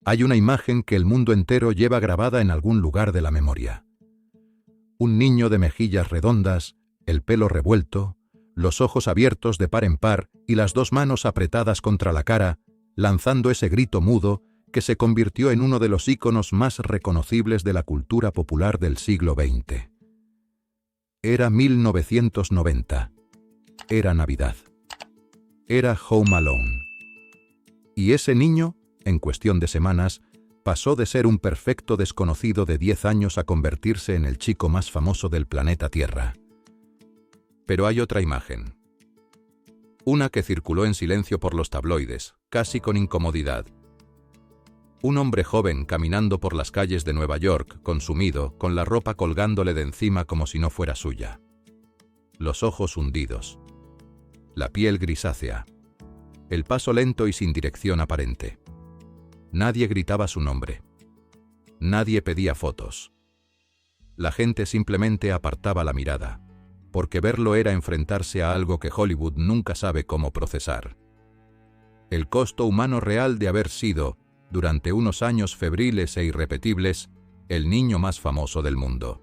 Hay una imagen que el mundo entero lleva grabada en algún lugar de la memoria. Un niño de mejillas redondas, el pelo revuelto, los ojos abiertos de par en par y las dos manos apretadas contra la cara, lanzando ese grito mudo que se convirtió en uno de los íconos más reconocibles de la cultura popular del siglo XX. Era 1990. Era Navidad. Era Home Alone. Y ese niño, en cuestión de semanas, pasó de ser un perfecto desconocido de 10 años a convertirse en el chico más famoso del planeta Tierra. Pero hay otra imagen. Una que circuló en silencio por los tabloides, casi con incomodidad. Un hombre joven caminando por las calles de Nueva York, consumido, con la ropa colgándole de encima como si no fuera suya. Los ojos hundidos. La piel grisácea. El paso lento y sin dirección aparente. Nadie gritaba su nombre. Nadie pedía fotos. La gente simplemente apartaba la mirada, porque verlo era enfrentarse a algo que Hollywood nunca sabe cómo procesar. El costo humano real de haber sido, durante unos años febriles e irrepetibles, el niño más famoso del mundo.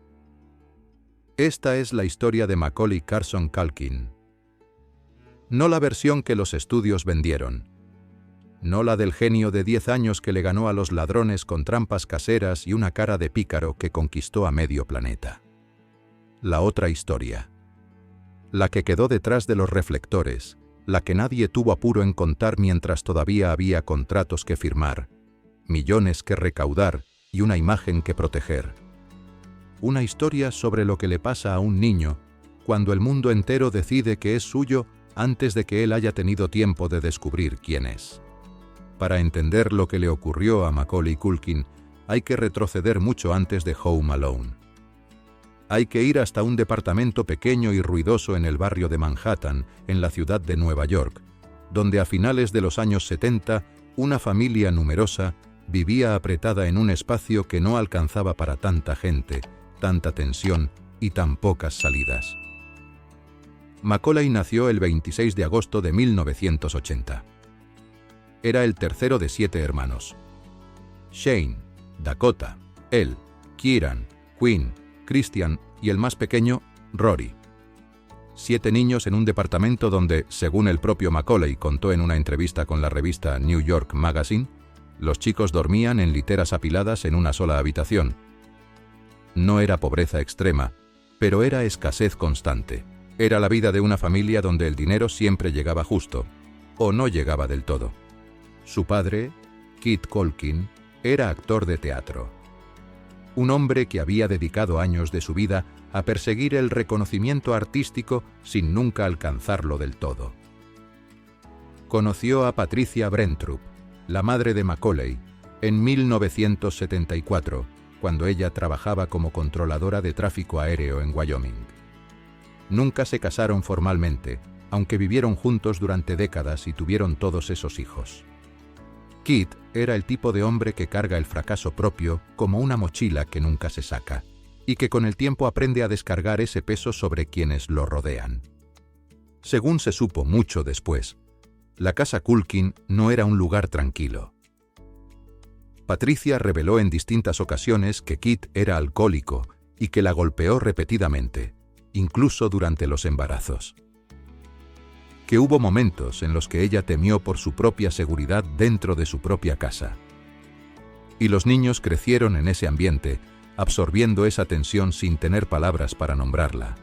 Esta es la historia de Macaulay Culkin. No la versión que los estudios vendieron. No la del genio de 10 años que le ganó a los ladrones con trampas caseras y una cara de pícaro que conquistó a medio planeta. La otra historia. La que quedó detrás de los reflectores, la que nadie tuvo apuro en contar mientras todavía había contratos que firmar, millones que recaudar y una imagen que proteger. Una historia sobre lo que le pasa a un niño cuando el mundo entero decide que es suyo antes de que él haya tenido tiempo de descubrir quién es. Para entender lo que le ocurrió a Macaulay Culkin, hay que retroceder mucho antes de Home Alone. Hay que ir hasta un departamento pequeño y ruidoso en el barrio de Manhattan, en la ciudad de Nueva York, donde a finales de los años 70, una familia numerosa vivía apretada en un espacio que no alcanzaba para tanta gente, tanta tensión y tan pocas salidas. Macaulay nació el 26 de agosto de 1980. Era el tercero de 7 hermanos. Shane, Dakota, Elle, Kieran, Quinn, Christian y el más pequeño, Rory. 7 niños en un departamento donde, según el propio Macaulay contó en una entrevista con la revista New York Magazine, los chicos dormían en literas apiladas en una sola habitación. No era pobreza extrema, pero era escasez constante. Era la vida de una familia donde el dinero siempre llegaba justo, o no llegaba del todo. Su padre, Kit Culkin, era actor de teatro. Un hombre que había dedicado años de su vida a perseguir el reconocimiento artístico sin nunca alcanzarlo del todo. Conoció a Patricia Brentrup, la madre de Macaulay, en 1974, cuando ella trabajaba como controladora de tráfico aéreo en Wyoming. Nunca se casaron formalmente, aunque vivieron juntos durante décadas y tuvieron todos esos hijos. Kit era el tipo de hombre que carga el fracaso propio como una mochila que nunca se saca, y que con el tiempo aprende a descargar ese peso sobre quienes lo rodean. Según se supo mucho después, la casa Culkin no era un lugar tranquilo. Patricia reveló en distintas ocasiones que Kit era alcohólico y que la golpeó repetidamente, incluso durante los embarazos. Que hubo momentos en los que ella temió por su propia seguridad dentro de su propia casa. Y los niños crecieron en ese ambiente, absorbiendo esa tensión sin tener palabras para nombrarla.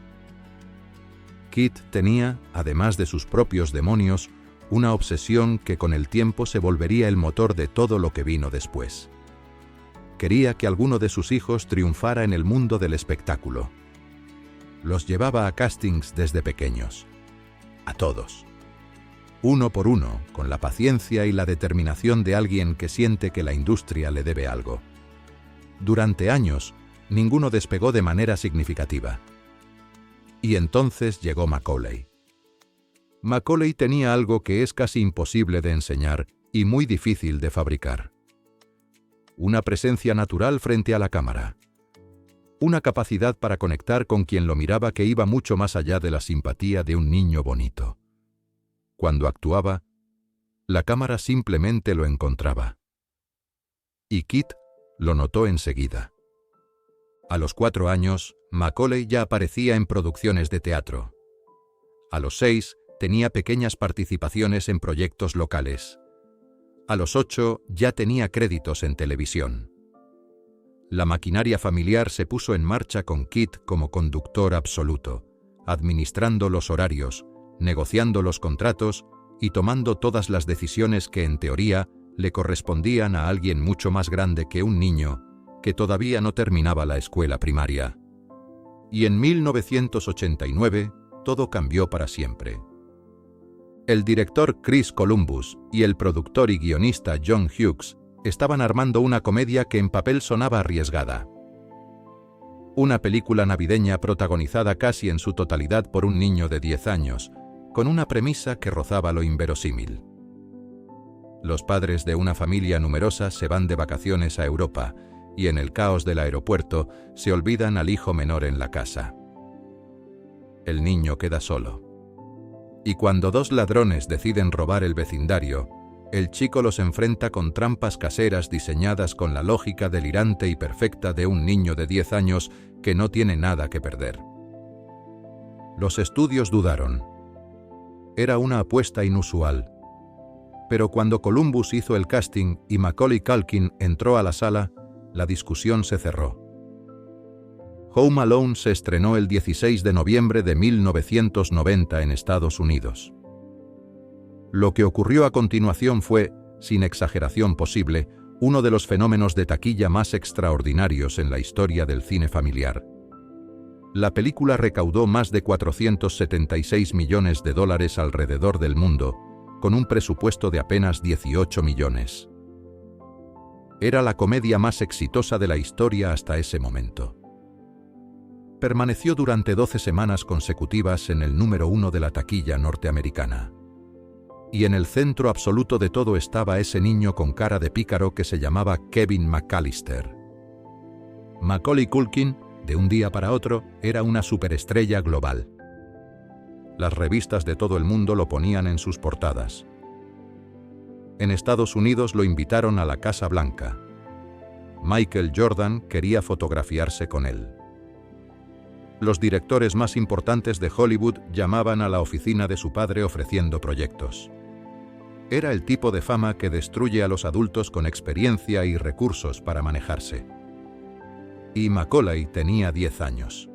Kit tenía, además de sus propios demonios, una obsesión que con el tiempo se volvería el motor de todo lo que vino después. Quería que alguno de sus hijos triunfara en el mundo del espectáculo. Los llevaba a castings desde pequeños. A todos. Uno por uno, con la paciencia y la determinación de alguien que siente que la industria le debe algo. Durante años, ninguno despegó de manera significativa. Y entonces llegó Macaulay. Macaulay tenía algo que es casi imposible de enseñar y muy difícil de fabricar. Una presencia natural frente a la cámara. Una capacidad para conectar con quien lo miraba que iba mucho más allá de la simpatía de un niño bonito. Cuando actuaba, la cámara simplemente lo encontraba. y Kit lo notó enseguida. A los 4 años, Macaulay ya aparecía en producciones de teatro. A los 6, tenía pequeñas participaciones en proyectos locales. A los 8, ya tenía créditos en televisión. La maquinaria familiar se puso en marcha con Kit como conductor absoluto, administrando los horarios, negociando los contratos y tomando todas las decisiones que en teoría le correspondían a alguien mucho más grande que un niño que todavía no terminaba la escuela primaria. Y en 1989 todo cambió para siempre. El director Chris Columbus y el productor y guionista John Hughes estaban armando una comedia que en papel sonaba arriesgada. Una película navideña protagonizada casi en su totalidad por un niño de 10 años, con una premisa que rozaba lo inverosímil. Los padres de una familia numerosa se van de vacaciones a Europa y en el caos del aeropuerto se olvidan al hijo menor en la casa. El niño queda solo. Y cuando 2 ladrones deciden robar el vecindario, el chico los enfrenta con trampas caseras diseñadas con la lógica delirante y perfecta de un niño de 10 años que no tiene nada que perder. Los estudios dudaron. Era una apuesta inusual. Pero cuando Columbus hizo el casting y Macaulay Culkin entró a la sala, la discusión se cerró. Home Alone se estrenó el 16 de noviembre de 1990 en Estados Unidos. Lo que ocurrió a continuación fue, sin exageración posible, uno de los fenómenos de taquilla más extraordinarios en la historia del cine familiar. La película recaudó más de $476 millones alrededor del mundo, con un presupuesto de apenas 18 millones. Era la comedia más exitosa de la historia hasta ese momento. Permaneció durante 12 semanas consecutivas en el número 1 de la taquilla norteamericana. Y en el centro absoluto de todo estaba ese niño con cara de pícaro que se llamaba Kevin McAllister. Macaulay Culkin, de un día para otro, era una superestrella global. Las revistas de todo el mundo lo ponían en sus portadas. En Estados Unidos lo invitaron a la Casa Blanca. Michael Jordan quería fotografiarse con él. Los directores más importantes de Hollywood llamaban a la oficina de su padre ofreciendo proyectos. Era el tipo de fama que destruye a los adultos con experiencia y recursos para manejarse. Y Macaulay tenía 10 años.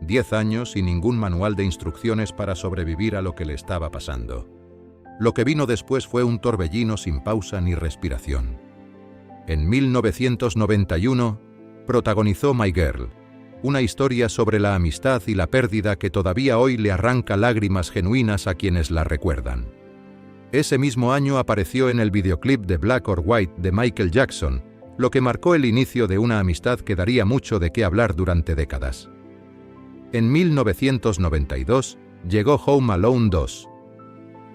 10 años y ningún manual de instrucciones para sobrevivir a lo que le estaba pasando. Lo que vino después fue un torbellino sin pausa ni respiración. En 1991, protagonizó My Girl, una historia sobre la amistad y la pérdida que todavía hoy le arranca lágrimas genuinas a quienes la recuerdan. Ese mismo año apareció en el videoclip de Black or White de Michael Jackson, lo que marcó el inicio de una amistad que daría mucho de qué hablar durante décadas. En 1992 llegó Home Alone 2,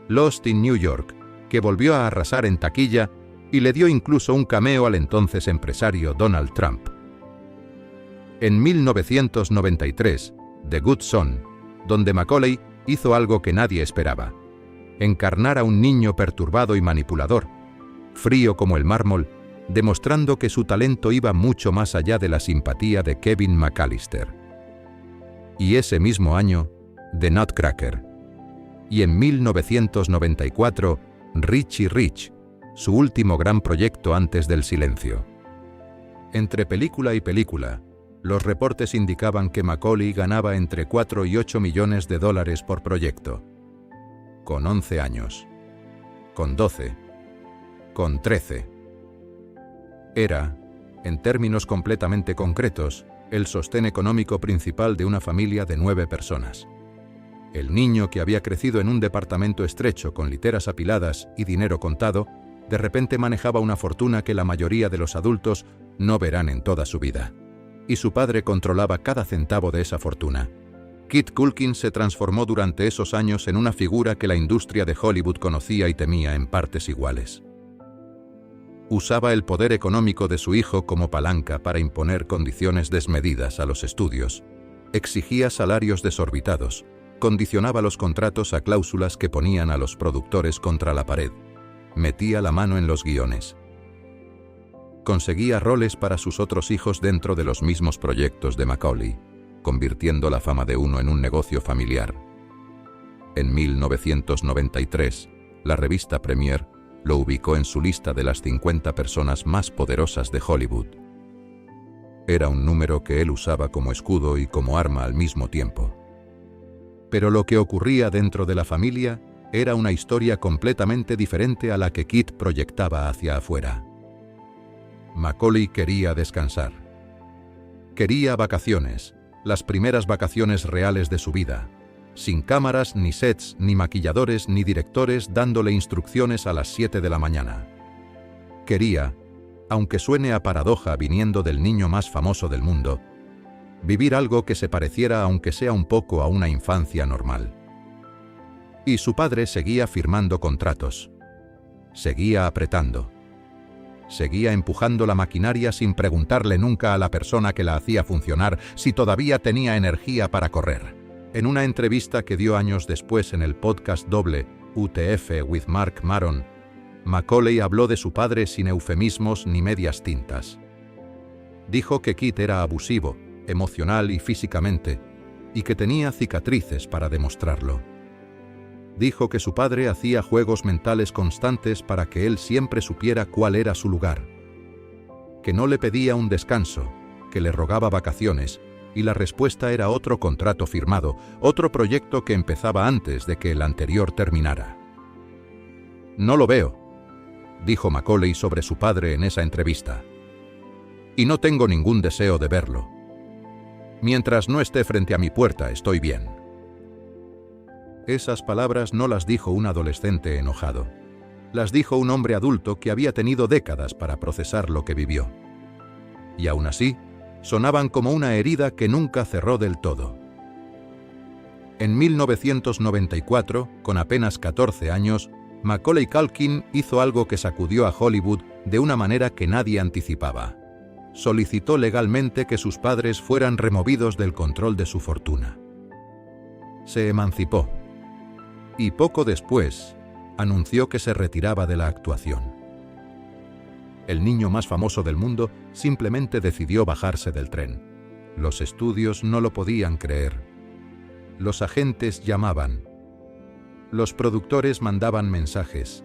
Lost in New York, que volvió a arrasar en taquilla y le dio incluso un cameo al entonces empresario Donald Trump. En 1993, The Good Son, donde Macaulay hizo algo que nadie esperaba: encarnar a un niño perturbado y manipulador, frío como el mármol, demostrando que su talento iba mucho más allá de la simpatía de Kevin McAllister. Y ese mismo año, The Nutcracker. Y en 1994, Richie Rich, su último gran proyecto antes del silencio. Entre película y película, los reportes indicaban que Macaulay ganaba entre 4 y 8 millones de dólares por proyecto. Con 11 años. Con 12. Con 13. Era, en términos completamente concretos, el sostén económico principal de una familia de 9 personas. El niño que había crecido en un departamento estrecho con literas apiladas y dinero contado, de repente manejaba una fortuna que la mayoría de los adultos no verán en toda su vida. Y su padre controlaba cada centavo de esa fortuna. Kit Culkin se transformó durante esos años en una figura que la industria de Hollywood conocía y temía en partes iguales. Usaba el poder económico de su hijo como palanca para imponer condiciones desmedidas a los estudios. Exigía salarios desorbitados. Condicionaba los contratos a cláusulas que ponían a los productores contra la pared. Metía la mano en los guiones. Conseguía roles para sus otros hijos dentro de los mismos proyectos de Macaulay, convirtiendo la fama de uno en un negocio familiar. En 1993, la revista Premiere lo ubicó en su lista de las 50 personas más poderosas de Hollywood. Era un número que él usaba como escudo y como arma al mismo tiempo. Pero lo que ocurría dentro de la familia era una historia completamente diferente a la que Kit proyectaba hacia afuera. Macaulay quería descansar. Quería vacaciones, las primeras vacaciones reales de su vida, sin cámaras, ni sets, ni maquilladores, ni directores dándole instrucciones a las 7 de la mañana. Quería, aunque suene a paradoja viniendo del niño más famoso del mundo, vivir algo que se pareciera aunque sea un poco a una infancia normal. Y su padre seguía firmando contratos. Seguía apretando. Seguía empujando la maquinaria sin preguntarle nunca a la persona que la hacía funcionar si todavía tenía energía para correr. En una entrevista que dio años después en el podcast doble UTF with Marc Maron, Macaulay habló de su padre sin eufemismos ni medias tintas. Dijo que Kit era abusivo, emocional y físicamente, y que tenía cicatrices para demostrarlo. Dijo que su padre hacía juegos mentales constantes para que él siempre supiera cuál era su lugar. Que no le pedía un descanso, que le rogaba vacaciones, y la respuesta era otro contrato firmado, otro proyecto que empezaba antes de que el anterior terminara. «No lo veo», dijo Macaulay sobre su padre en esa entrevista. «Y no tengo ningún deseo de verlo. Mientras no esté frente a mi puerta, estoy bien». Esas palabras no las dijo un adolescente enojado. Las dijo un hombre adulto que había tenido décadas para procesar lo que vivió. Y aún así, sonaban como una herida que nunca cerró del todo. En 1994, con apenas 14 años, Macaulay Culkin hizo algo que sacudió a Hollywood de una manera que nadie anticipaba. Solicitó legalmente que sus padres fueran removidos del control de su fortuna. Se emancipó. Y poco después, anunció que se retiraba de la actuación. El niño más famoso del mundo simplemente decidió bajarse del tren. Los estudios no lo podían creer. Los agentes llamaban. Los productores mandaban mensajes.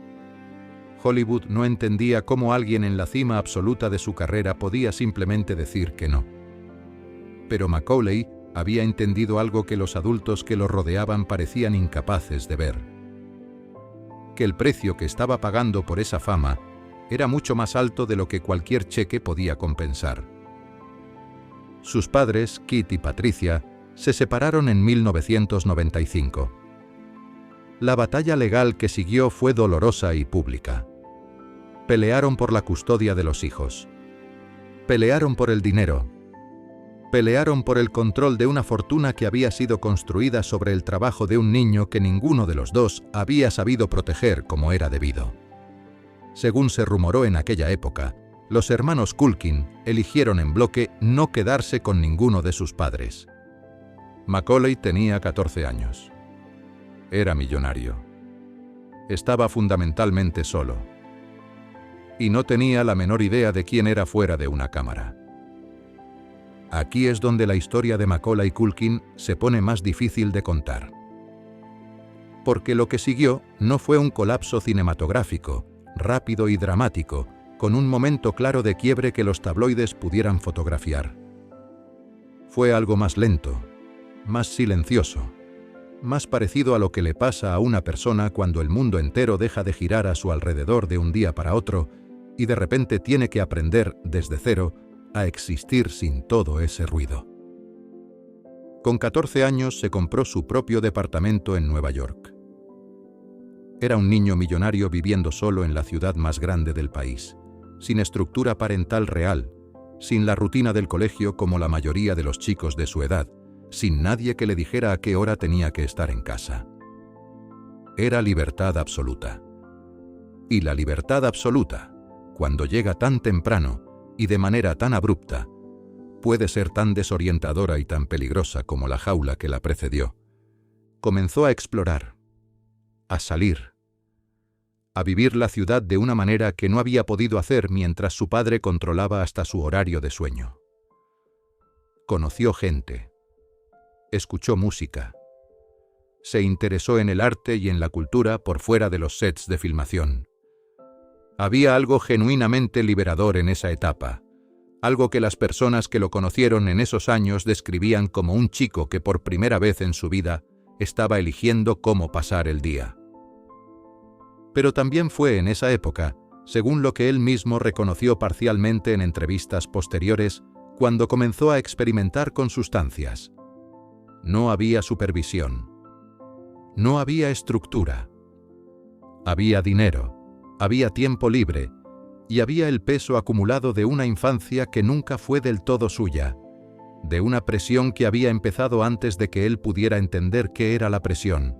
Hollywood no entendía cómo alguien en la cima absoluta de su carrera podía simplemente decir que no. Pero Macaulay había entendido algo que los adultos que lo rodeaban parecían incapaces de ver. Que el precio que estaba pagando por esa fama era mucho más alto de lo que cualquier cheque podía compensar. Sus padres, Kit y Patricia, se separaron en 1995. La batalla legal que siguió fue dolorosa y pública. Pelearon por la custodia de los hijos. Pelearon por el dinero. Pelearon por el control de una fortuna que había sido construida sobre el trabajo de un niño que ninguno de los dos había sabido proteger como era debido. Según se rumoró en aquella época, los hermanos Culkin eligieron en bloque no quedarse con ninguno de sus padres. Macaulay tenía 14 años. Era millonario. Estaba fundamentalmente solo. Y no tenía la menor idea de quién era fuera de una cámara. Aquí es donde la historia de Macaulay Culkin se pone más difícil de contar. Porque lo que siguió no fue un colapso cinematográfico, rápido y dramático, con un momento claro de quiebre que los tabloides pudieran fotografiar. Fue algo más lento, más silencioso, más parecido a lo que le pasa a una persona cuando el mundo entero deja de girar a su alrededor de un día para otro y de repente tiene que aprender desde cero a existir sin todo ese ruido. Con 14 años se compró su propio departamento en Nueva York. Era un niño millonario viviendo solo en la ciudad más grande del país, sin estructura parental real, sin la rutina del colegio como la mayoría de los chicos de su edad, sin nadie que le dijera a qué hora tenía que estar en casa. Era libertad absoluta. Y la libertad absoluta, cuando llega tan temprano y de manera tan abrupta, puede ser tan desorientadora y tan peligrosa como la jaula que la precedió. Comenzó a explorar, a salir, a vivir la ciudad de una manera que no había podido hacer mientras su padre controlaba hasta su horario de sueño. Conoció gente, escuchó música, se interesó en el arte y en la cultura por fuera de los sets de filmación. Había algo genuinamente liberador en esa etapa, algo que las personas que lo conocieron en esos años describían como un chico que por primera vez en su vida estaba eligiendo cómo pasar el día. Pero también fue en esa época, según lo que él mismo reconoció parcialmente en entrevistas posteriores, cuando comenzó a experimentar con sustancias. No había supervisión. No había estructura. Había dinero, había tiempo libre, y había el peso acumulado de una infancia que nunca fue del todo suya, de una presión que había empezado antes de que él pudiera entender qué era la presión,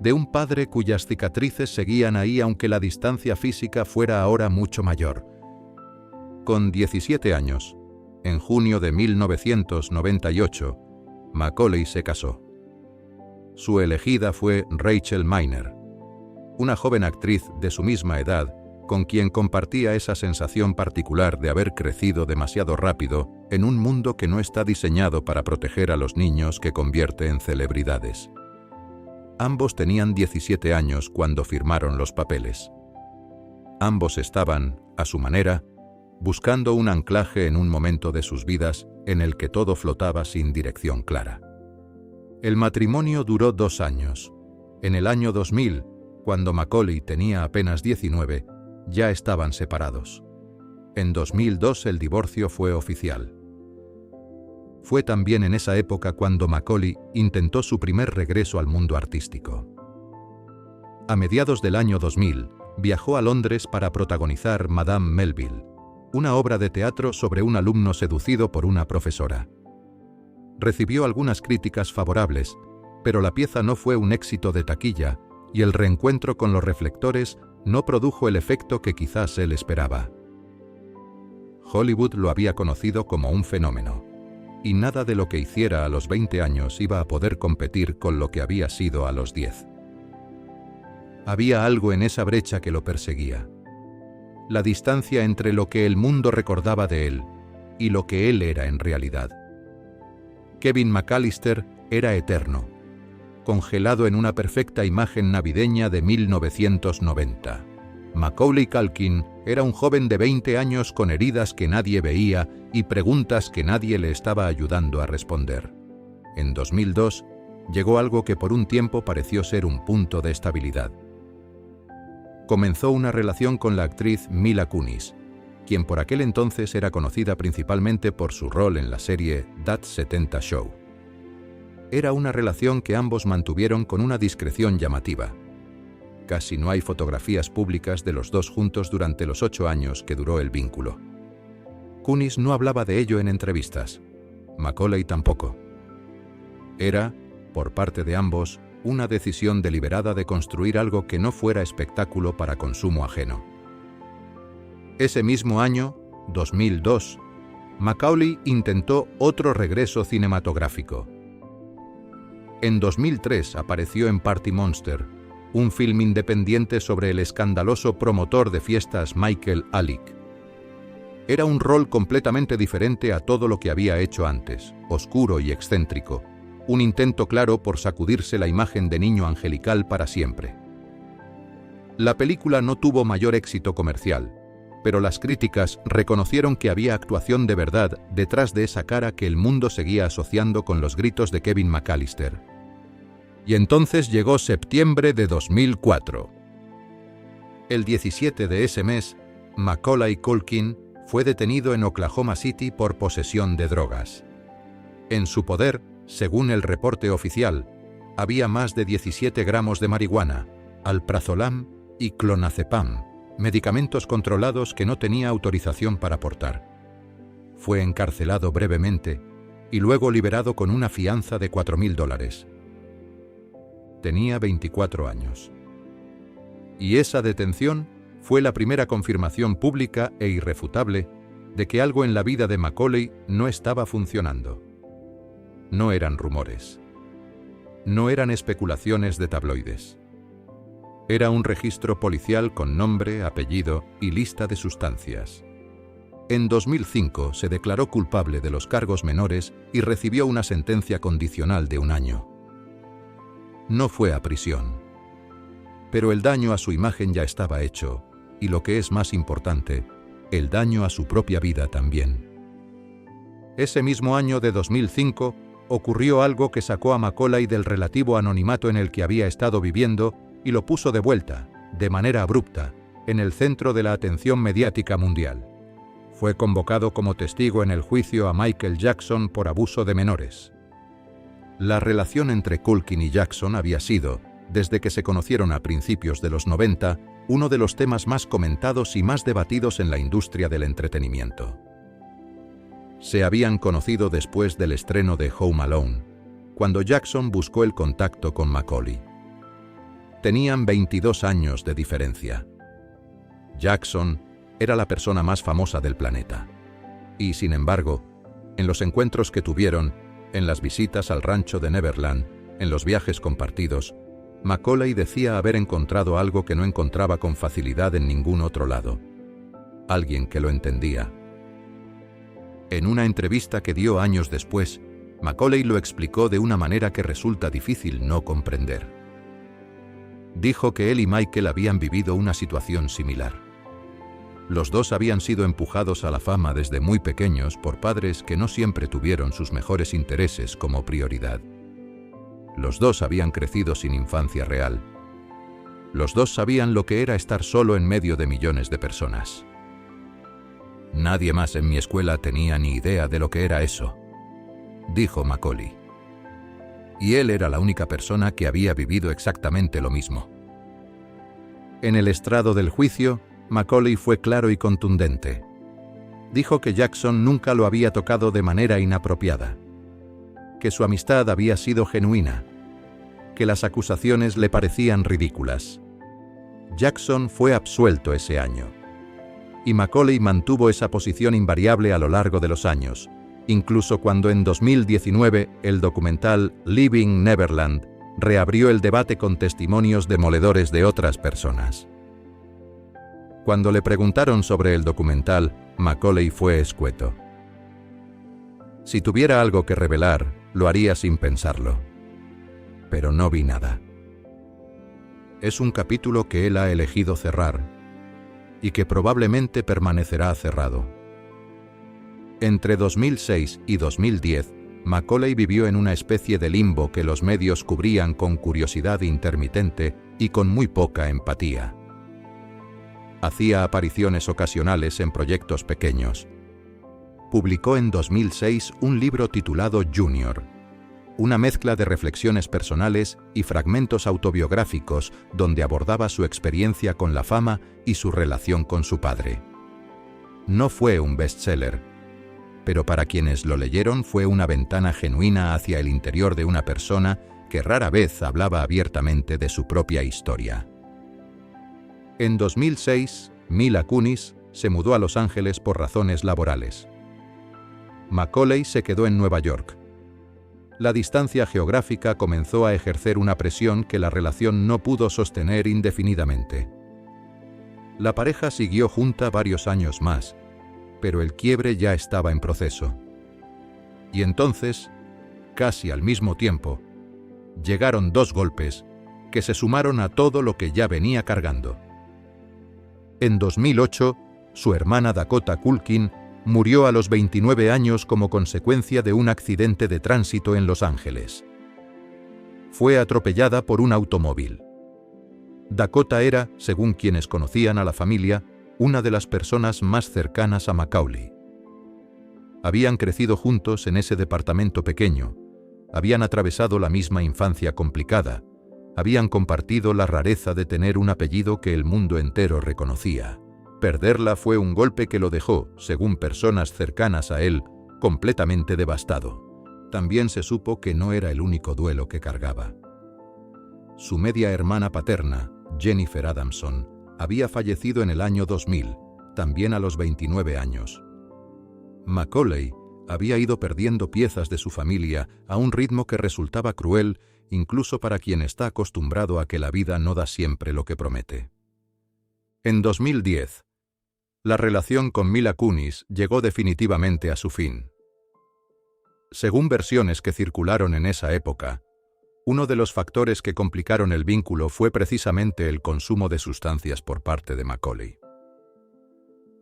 de un padre cuyas cicatrices seguían ahí aunque la distancia física fuera ahora mucho mayor. Con 17 años, en junio de 1998, Macaulay se casó. Su elegida fue Rachel Miner, una joven actriz de su misma edad con quien compartía esa sensación particular de haber crecido demasiado rápido en un mundo que no está diseñado para proteger a los niños que convierte en celebridades. Ambos tenían 17 años cuando firmaron los papeles. Ambos estaban, a su manera, buscando un anclaje en un momento de sus vidas en el que todo flotaba sin dirección clara. El matrimonio duró 2 años. En el año 2000, cuando Macaulay tenía apenas 19, ya estaban separados. En 2002 el divorcio fue oficial. Fue también en esa época cuando Macaulay intentó su primer regreso al mundo artístico. A mediados del año 2000, viajó a Londres para protagonizar Madame Melville, una obra de teatro sobre un alumno seducido por una profesora. Recibió algunas críticas favorables, pero la pieza no fue un éxito de taquilla y el reencuentro con los reflectores no produjo el efecto que quizás él esperaba. Hollywood lo había conocido como un fenómeno, y nada de lo que hiciera a los 20 años iba a poder competir con lo que había sido a los 10. Había algo en esa brecha que lo perseguía. La distancia entre lo que el mundo recordaba de él y lo que él era en realidad. Kevin McAllister era eterno, congelado en una perfecta imagen navideña de 1990. Macaulay Culkin era un joven de 20 años con heridas que nadie veía y preguntas que nadie le estaba ayudando a responder. En 2002 llegó algo que por un tiempo pareció ser un punto de estabilidad. Comenzó una relación con la actriz Mila Kunis, quien por aquel entonces era conocida principalmente por su rol en la serie That 70 Show. Era una relación que ambos mantuvieron con una discreción llamativa. Casi no hay fotografías públicas de los dos juntos durante los 8 años que duró el vínculo. Kunis no hablaba de ello en entrevistas. Macaulay tampoco. Era, por parte de ambos, una decisión deliberada de construir algo que no fuera espectáculo para consumo ajeno. Ese mismo año, 2002, Macaulay intentó otro regreso cinematográfico. En 2003 apareció en Party Monster, un film independiente sobre el escandaloso promotor de fiestas Michael Alick. Era un rol completamente diferente a todo lo que había hecho antes, oscuro y excéntrico, un intento claro por sacudirse la imagen de niño angelical para siempre. La película no tuvo mayor éxito comercial, pero las críticas reconocieron que había actuación de verdad detrás de esa cara que el mundo seguía asociando con los gritos de Kevin McAllister. Y entonces llegó septiembre de 2004. El 17 de ese mes, Macaulay Culkin fue detenido en Oklahoma City por posesión de drogas. En su poder, según el reporte oficial, había más de 17 gramos de marihuana, alprazolam y clonazepam, medicamentos controlados que no tenía autorización para portar. Fue encarcelado brevemente y luego liberado con una fianza de $4,000. Tenía 24 años. Y esa detención fue la primera confirmación pública e irrefutable de que algo en la vida de Macaulay no estaba funcionando. No eran rumores. No eran especulaciones de tabloides. Era un registro policial con nombre, apellido y lista de sustancias. En 2005 se declaró culpable de los cargos menores y recibió una sentencia condicional de 1 año. No fue a prisión. Pero el daño a su imagen ya estaba hecho, y lo que es más importante, el daño a su propia vida también. Ese mismo año de 2005 ocurrió algo que sacó a Macaulay del relativo anonimato en el que había estado viviendo y lo puso de vuelta, de manera abrupta, en el centro de la atención mediática mundial. Fue convocado como testigo en el juicio a Michael Jackson por abuso de menores. La relación entre Culkin y Jackson había sido, desde que se conocieron a principios de los 90, uno de los temas más comentados y más debatidos en la industria del entretenimiento. Se habían conocido después del estreno de Home Alone, cuando Jackson buscó el contacto con Macaulay. Tenían 22 años de diferencia. Jackson era la persona más famosa del planeta. Y, sin embargo, en los encuentros que tuvieron, en las visitas al rancho de Neverland, en los viajes compartidos, Macaulay decía haber encontrado algo que no encontraba con facilidad en ningún otro lado. Alguien que lo entendía. En una entrevista que dio años después, Macaulay lo explicó de una manera que resulta difícil no comprender. Dijo que él y Michael habían vivido una situación similar. Los dos habían sido empujados a la fama desde muy pequeños por padres que no siempre tuvieron sus mejores intereses como prioridad. Los dos habían crecido sin infancia real. Los dos sabían lo que era estar solo en medio de millones de personas. Nadie más en mi escuela tenía ni idea de lo que era eso, dijo Macaulay. Y él era la única persona que había vivido exactamente lo mismo. En el estrado del juicio, Macaulay fue claro y contundente. Dijo que Jackson nunca lo había tocado de manera inapropiada, que su amistad había sido genuina, que las acusaciones le parecían ridículas. Jackson fue absuelto ese año. Y Macaulay mantuvo esa posición invariable a lo largo de los años, incluso cuando en 2019 el documental Leaving Neverland reabrió el debate con testimonios demoledores de otras personas. Cuando le preguntaron sobre el documental, Macaulay fue escueto. Si tuviera algo que revelar, lo haría sin pensarlo. Pero no vi nada. Es un capítulo que él ha elegido cerrar y que probablemente permanecerá cerrado. Entre 2006 y 2010, Macaulay vivió en una especie de limbo que los medios cubrían con curiosidad intermitente y con muy poca empatía. Hacía apariciones ocasionales en proyectos pequeños. Publicó en 2006 un libro titulado Junior, una mezcla de reflexiones personales y fragmentos autobiográficos donde abordaba su experiencia con la fama y su relación con su padre. No fue un bestseller, pero para quienes lo leyeron fue una ventana genuina hacia el interior de una persona que rara vez hablaba abiertamente de su propia historia. En 2006, Mila Kunis se mudó a Los Ángeles por razones laborales. Macaulay se quedó en Nueva York. La distancia geográfica comenzó a ejercer una presión que la relación no pudo sostener indefinidamente. La pareja siguió junta varios años más, pero el quiebre ya estaba en proceso. Y entonces, casi al mismo tiempo, llegaron 2 golpes que se sumaron a todo lo que ya venía cargando. En 2008, su hermana Dakota Culkin murió a los 29 años como consecuencia de un accidente de tránsito en Los Ángeles. Fue atropellada por un automóvil. Dakota era, según quienes conocían a la familia, una de las personas más cercanas a Macaulay. Habían crecido juntos en ese departamento pequeño, habían atravesado la misma infancia complicada, habían compartido la rareza de tener un apellido que el mundo entero reconocía. Perderla fue un golpe que lo dejó, según personas cercanas a él, completamente devastado. También se supo que no era el único duelo que cargaba. Su media hermana paterna, Jennifer Adamson, había fallecido en el año 2000, también a los 29 años. Macaulay había ido perdiendo piezas de su familia a un ritmo que resultaba cruel incluso para quien está acostumbrado a que la vida no da siempre lo que promete. En 2010, la relación con Mila Kunis llegó definitivamente a su fin. Según versiones que circularon en esa época, uno de los factores que complicaron el vínculo fue precisamente el consumo de sustancias por parte de Macaulay.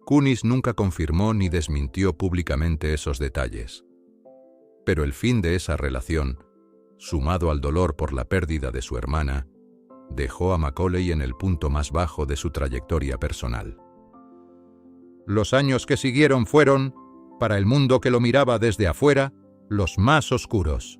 Kunis nunca confirmó ni desmintió públicamente esos detalles. Pero el fin de esa relación, sumado al dolor por la pérdida de su hermana, dejó a Macaulay en el punto más bajo de su trayectoria personal. Los años que siguieron fueron, para el mundo que lo miraba desde afuera, los más oscuros.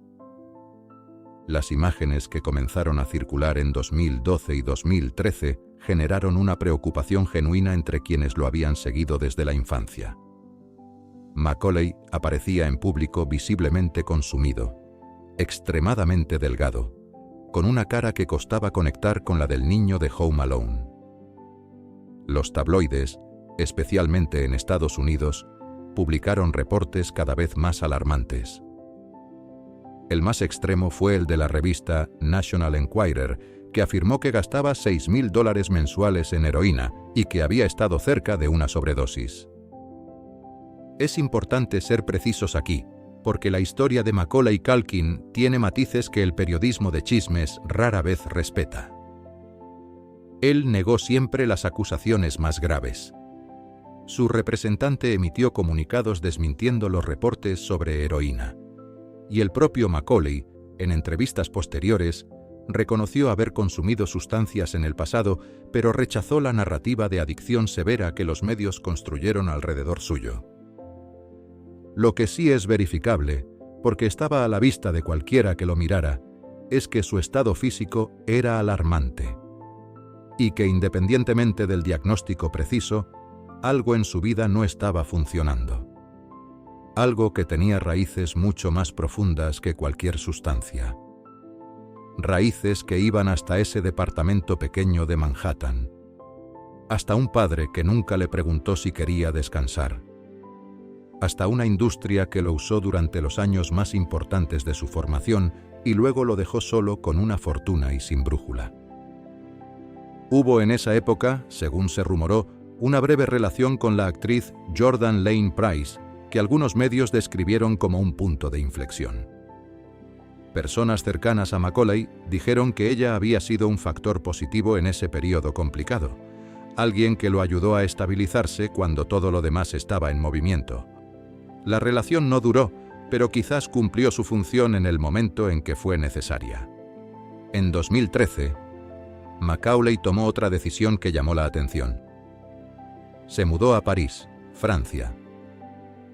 Las imágenes que comenzaron a circular en 2012 y 2013 generaron una preocupación genuina entre quienes lo habían seguido desde la infancia. Macaulay aparecía en público visiblemente consumido, extremadamente delgado, con una cara que costaba conectar con la del niño de Home Alone. Los tabloides, especialmente en Estados Unidos, publicaron reportes cada vez más alarmantes. El más extremo fue el de la revista National Enquirer, que afirmó que gastaba $6.000 mensuales en heroína y que había estado cerca de una sobredosis. Es importante ser precisos aquí, porque la historia de Macaulay Culkin tiene matices que el periodismo de chismes rara vez respeta. Él negó siempre las acusaciones más graves. Su representante emitió comunicados desmintiendo los reportes sobre heroína. Y el propio Macaulay, en entrevistas posteriores, reconoció haber consumido sustancias en el pasado, pero rechazó la narrativa de adicción severa que los medios construyeron alrededor suyo. Lo que sí es verificable, porque estaba a la vista de cualquiera que lo mirara, es que su estado físico era alarmante. Y que independientemente del diagnóstico preciso, algo en su vida no estaba funcionando. Algo que tenía raíces mucho más profundas que cualquier sustancia. Raíces que iban hasta ese departamento pequeño de Manhattan. Hasta un padre que nunca le preguntó si quería descansar. Hasta una industria que lo usó durante los años más importantes de su formación y luego lo dejó solo con una fortuna y sin brújula. Hubo en esa época, según se rumoró, una breve relación con la actriz Jordan Lane Price, que algunos medios describieron como un punto de inflexión. Personas cercanas a Macaulay dijeron que ella había sido un factor positivo en ese periodo complicado, alguien que lo ayudó a estabilizarse cuando todo lo demás estaba en movimiento. La relación no duró, pero quizás cumplió su función en el momento en que fue necesaria. En 2013, Macaulay tomó otra decisión que llamó la atención. Se mudó a París, Francia.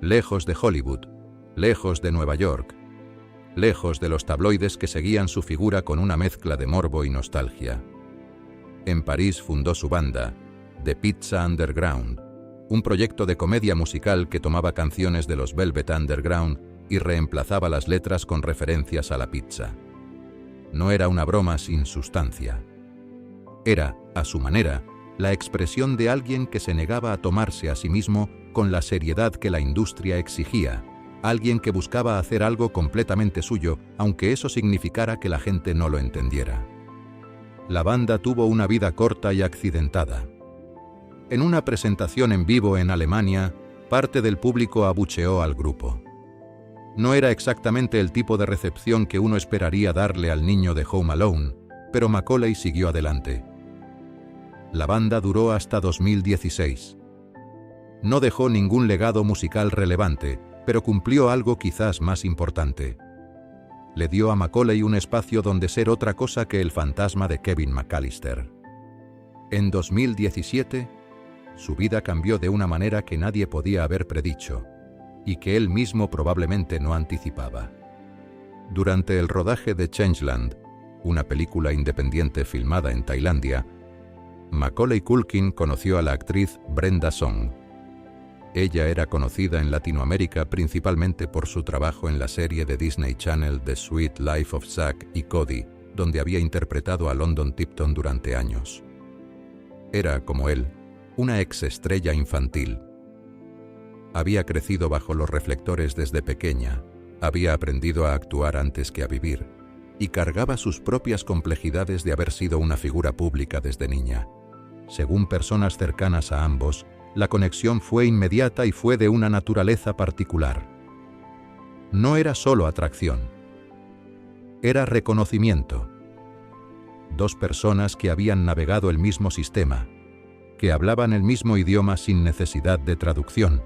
Lejos de Hollywood, lejos de Nueva York, lejos de los tabloides que seguían su figura con una mezcla de morbo y nostalgia. En París fundó su banda, The Pizza Underground, un proyecto de comedia musical que tomaba canciones de los Velvet Underground y reemplazaba las letras con referencias a la pizza. No era una broma sin sustancia. Era, a su manera, la expresión de alguien que se negaba a tomarse a sí mismo con la seriedad que la industria exigía, alguien que buscaba hacer algo completamente suyo, aunque eso significara que la gente no lo entendiera. La banda tuvo una vida corta y accidentada. En una presentación en vivo en Alemania, parte del público abucheó al grupo. No era exactamente el tipo de recepción que uno esperaría darle al niño de Home Alone, pero Macaulay siguió adelante. La banda duró hasta 2016. No dejó ningún legado musical relevante, pero cumplió algo quizás más importante. Le dio a Macaulay un espacio donde ser otra cosa que el fantasma de Kevin McAllister. En 2017, su vida cambió de una manera que nadie podía haber predicho, y que él mismo probablemente no anticipaba. Durante el rodaje de Changeland, una película independiente filmada en Tailandia, Macaulay Culkin conoció a la actriz Brenda Song. Ella era conocida en Latinoamérica principalmente por su trabajo en la serie de Disney Channel The Sweet Life of Zack y Cody, donde había interpretado a London Tipton durante años. Era, como él, una exestrella infantil. Había crecido bajo los reflectores desde pequeña, había aprendido a actuar antes que a vivir, y cargaba sus propias complejidades de haber sido una figura pública desde niña. Según personas cercanas a ambos, la conexión fue inmediata y fue de una naturaleza particular. No era solo atracción, era reconocimiento. Dos personas que habían navegado el mismo sistema, que hablaban el mismo idioma sin necesidad de traducción,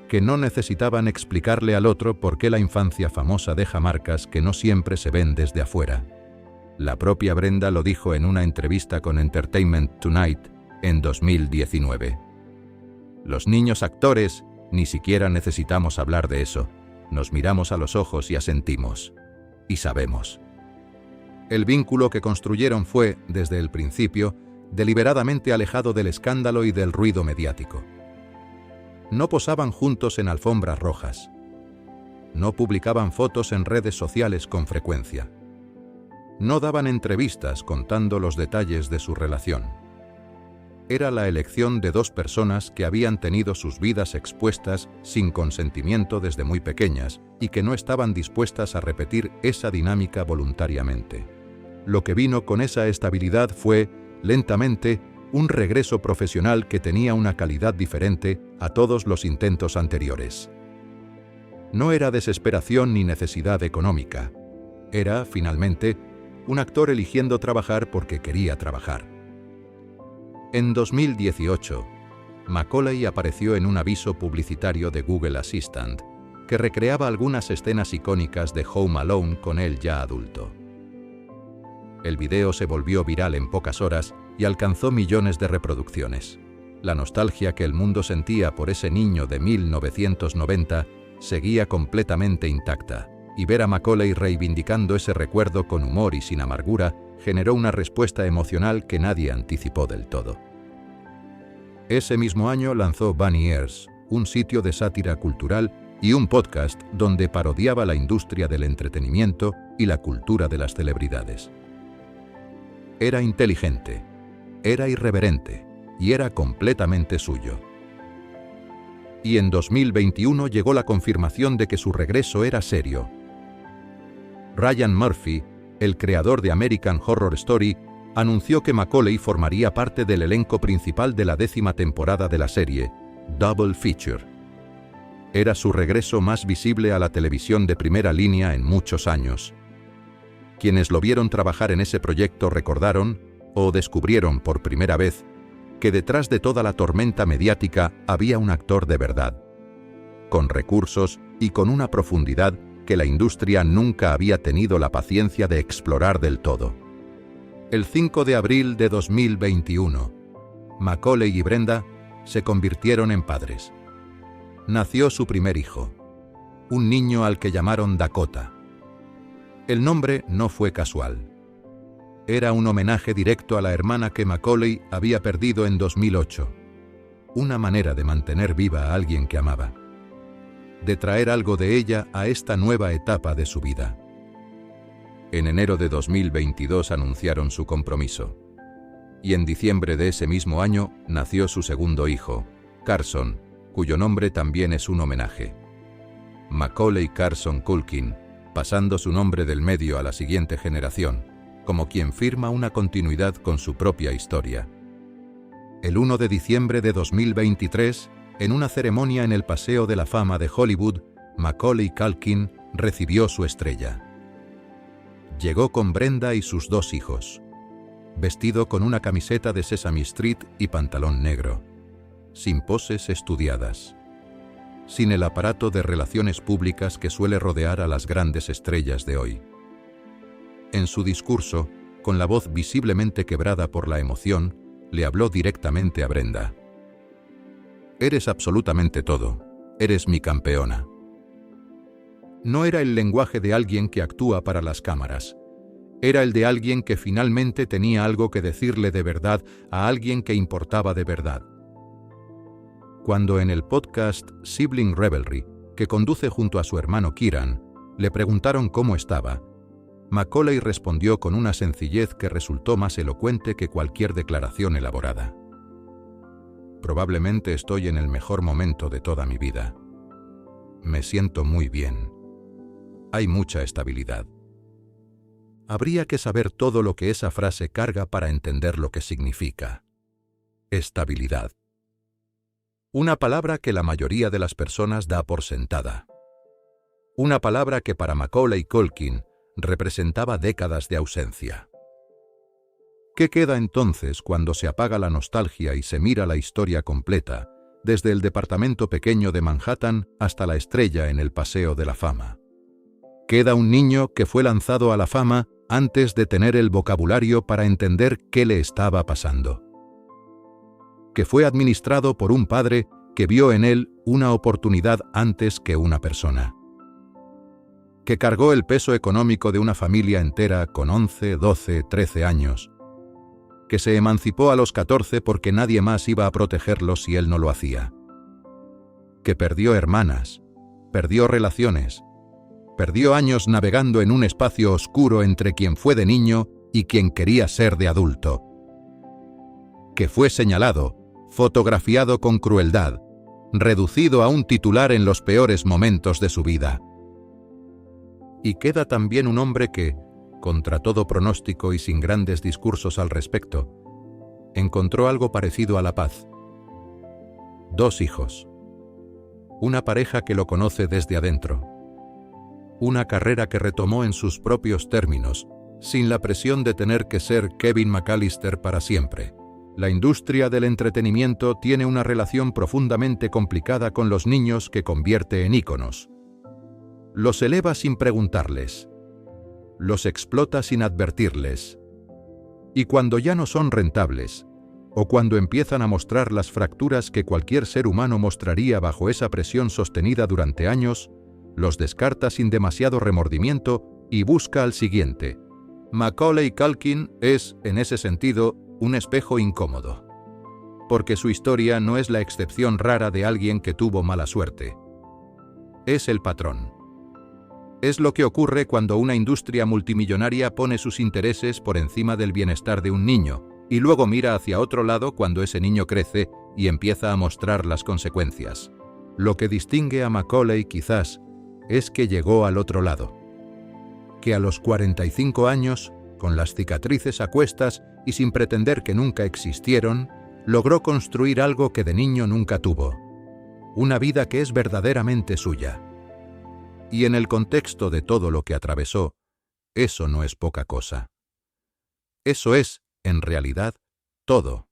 que no necesitaban explicarle al otro por qué la infancia famosa deja marcas que no siempre se ven desde afuera. La propia Brenda lo dijo en una entrevista con Entertainment Tonight en 2019. Los niños actores, ni siquiera necesitamos hablar de eso. Nos miramos a los ojos y asentimos. Y sabemos. El vínculo que construyeron fue, desde el principio, deliberadamente alejado del escándalo y del ruido mediático. No posaban juntos en alfombras rojas. No publicaban fotos en redes sociales con frecuencia. No daban entrevistas contando los detalles de su relación. Era la elección de dos personas que habían tenido sus vidas expuestas sin consentimiento desde muy pequeñas y que no estaban dispuestas a repetir esa dinámica voluntariamente. Lo que vino con esa estabilidad fue, lentamente, un regreso profesional que tenía una calidad diferente a todos los intentos anteriores. No era desesperación ni necesidad económica. Era, finalmente, un actor eligiendo trabajar porque quería trabajar. En 2018, Macaulay apareció en un aviso publicitario de Google Assistant que recreaba algunas escenas icónicas de Home Alone con él ya adulto. El video se volvió viral en pocas horas y alcanzó millones de reproducciones. La nostalgia que el mundo sentía por ese niño de 1990 seguía completamente intacta, y ver a Macaulay reivindicando ese recuerdo con humor y sin amargura generó una respuesta emocional que nadie anticipó del todo. Ese mismo año lanzó Bunny Ears, un sitio de sátira cultural y un podcast donde parodiaba la industria del entretenimiento y la cultura de las celebridades. Era inteligente, era irreverente y era completamente suyo. Y en 2021 llegó la confirmación de que su regreso era serio. Ryan Murphy, el creador de American Horror Story, anunció que Macaulay formaría parte del elenco principal de la 10ª temporada de la serie, Double Feature. Era su regreso más visible a la televisión de primera línea en muchos años. Quienes lo vieron trabajar en ese proyecto recordaron, o descubrieron por primera vez, que detrás de toda la tormenta mediática había un actor de verdad, con recursos y con una profundidad que la industria nunca había tenido la paciencia de explorar del todo. El 5 de abril de 2021, Macaulay y Brenda se convirtieron en padres. Nació su primer hijo, un niño al que llamaron Dakota. El nombre no fue casual. Era un homenaje directo a la hermana que Macaulay había perdido en 2008. Una manera de mantener viva a alguien que amaba. De traer algo de ella a esta nueva etapa de su vida. En enero de 2022 anunciaron su compromiso. Y en diciembre de ese mismo año nació su segundo hijo, Carson, cuyo nombre también es un homenaje. Macaulay Carson Culkin, pasando su nombre del medio a la siguiente generación, como quien firma una continuidad con su propia historia. El 1 de diciembre de 2023, en una ceremonia en el Paseo de la Fama de Hollywood, Macaulay Culkin recibió su estrella. Llegó con Brenda y sus dos hijos, vestido con una camiseta de Sesame Street y pantalón negro, sin poses estudiadas, sin el aparato de relaciones públicas que suele rodear a las grandes estrellas de hoy. En su discurso, con la voz visiblemente quebrada por la emoción, le habló directamente a Brenda. «Eres absolutamente todo. Eres mi campeona». No era el lenguaje de alguien que actúa para las cámaras. Era el de alguien que finalmente tenía algo que decirle de verdad a alguien que importaba de verdad. Cuando en el podcast Sibling Revelry, que conduce junto a su hermano Kieran, le preguntaron cómo estaba, Macaulay respondió con una sencillez que resultó más elocuente que cualquier declaración elaborada. «Probablemente estoy en el mejor momento de toda mi vida. Me siento muy bien. Hay mucha estabilidad. habría que saber todo lo que esa frase carga para entender lo que significa. Estabilidad. Una palabra que la mayoría de las personas da por sentada. Una palabra que para Macaulay Culkin representaba décadas de ausencia. ¿Qué queda entonces cuando se apaga la nostalgia y se mira la historia completa, desde el departamento pequeño de Manhattan hasta la estrella en el Paseo de la Fama? Queda un niño que fue lanzado a la fama antes de tener el vocabulario para entender qué le estaba pasando. Que fue administrado por un padre que vio en él una oportunidad antes que una persona. Que cargó el peso económico de una familia entera con 11, 12, 13 años. Que se emancipó a los 14 porque nadie más iba a protegerlo si él no lo hacía. Que perdió hermanas, perdió relaciones, perdió años navegando en un espacio oscuro entre quien fue de niño y quien quería ser de adulto. Que fue señalado, fotografiado con crueldad, reducido a un titular en los peores momentos de su vida. Y queda también un hombre que, contra todo pronóstico y sin grandes discursos al respecto, encontró algo parecido a la paz. 2 hijos. Una pareja que lo conoce desde adentro. Una carrera que retomó en sus propios términos, sin la presión de tener que ser Kevin McAllister para siempre. La industria del entretenimiento tiene una relación profundamente complicada con los niños que convierte en íconos. Los eleva sin preguntarles. Los explota sin advertirles. Y cuando ya no son rentables, o cuando empiezan a mostrar las fracturas que cualquier ser humano mostraría bajo esa presión sostenida durante años, los descarta sin demasiado remordimiento y busca al siguiente. Macaulay Culkin es, en ese sentido, un espejo incómodo. Porque su historia no es la excepción rara de alguien que tuvo mala suerte. Es el patrón. Es lo que ocurre cuando una industria multimillonaria pone sus intereses por encima del bienestar de un niño, y luego mira hacia otro lado cuando ese niño crece y empieza a mostrar las consecuencias. Lo que distingue a Macaulay quizás es que llegó al otro lado. Que a los 45 años, con las cicatrices a cuestas y sin pretender que nunca existieron, logró construir algo que de niño nunca tuvo. Una vida que es verdaderamente suya. Y en el contexto de todo lo que atravesó, eso no es poca cosa. Eso es, en realidad, todo.